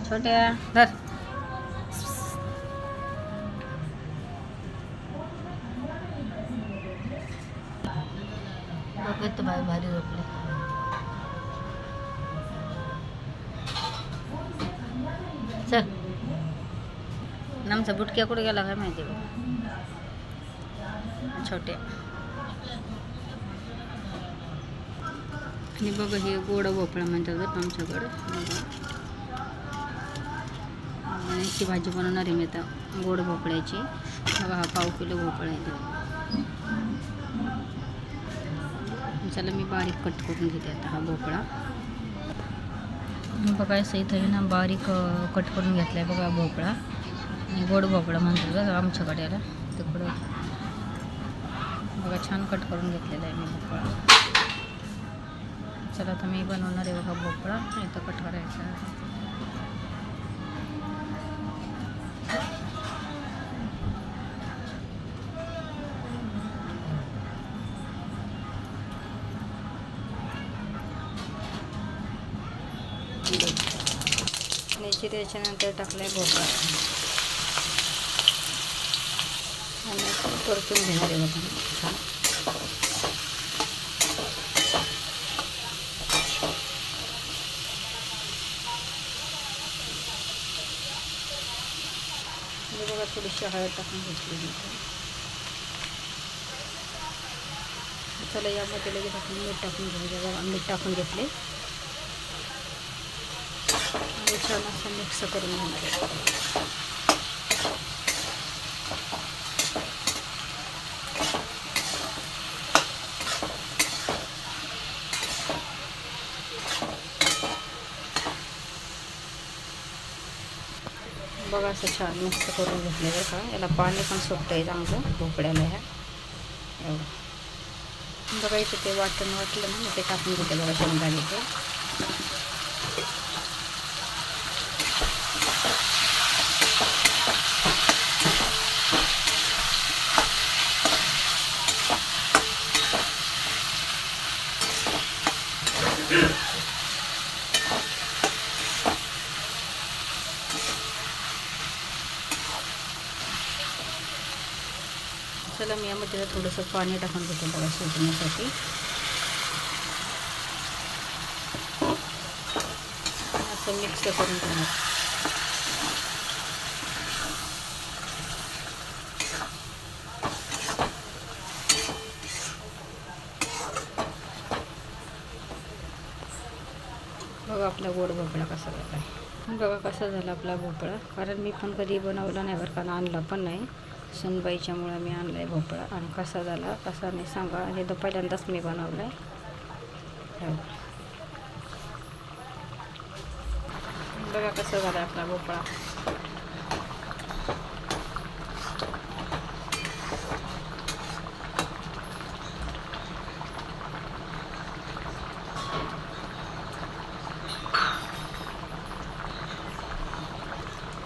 छोट्या धर. बघत भारी झोपले. चल आमचा बुटक्या कुठे गेला काय माहिती बघ. छोट्या आणि बघा हे गोड भोपळा म्हणतात आमच्याकडं. आणि याची भाजी बनवणार आहे मी आता गोड भोपळ्याची. बघा हा 1/2 किलो भोपळा आहे. चला मी बारीक कट करून घेते आता हा भोपळा. बघा असं इथं ना बारीक कट करून घेतला आहे बघा भोपळा. आणि गोड भोपळा म्हणतात बघा आमच्याकडे याला. तिकडं बघा छान कट करून घेतलेला आहे मी भोपळा. चला आता मी बनवणार आहे बघा भोपळा. इथं कट करायचा आहे. याची त्याच्यानंतर टाकलाय भोपळा आणि परतून घेणार आहे बघा छान. बघा थोडीशी हळद टाकून घेतली. चला यामध्ये लगेच आपण मीठ टाकून घ्यायचं बघा. मीठ टाकून घेतले आणि छान असं मिक्स करून घेणार आहे. बघा असं छान मिक्स करून घेतले बरं का. याला पाणी पण सुटतं आहे चांगलं भोपळ्याला ह्या एवढं. बघा इथे ते वाटण वाटलं ना ते टाकून घेते बघा शेंगदाण्याचे. चला मी यामध्ये थोडंसं पाणी टाकून घेते बघा शिजण्यासाठी. असं मिक्स करून घेणार. बघा आपला गोड भोपळा कसा झाला आहे. बघा कसा झाला आपला भोपळा. कारण मी पण कधी बनवला नाही बरं का. आणला पण नाही. सुनबाईच्यामुळं मी आणला आहे भोपळा. आणि कसा झाला कसा नाही सांगा. हे तर पहिल्यांदाच मी बनवला आहे. बघा कसा झाला आपला भोपळा.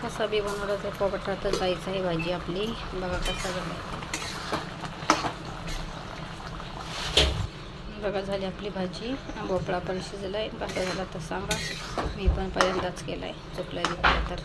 कसा बी बनवला तर पोपटातच जायचं आहे भाजी आपली. बघा कसा झाला. बघा झाली आपली भाजी. भोपळा पण शिजला आहे. कसा झाला तर सांगा. मी पण पहिल्यांदाच केला आहे. चुकला तर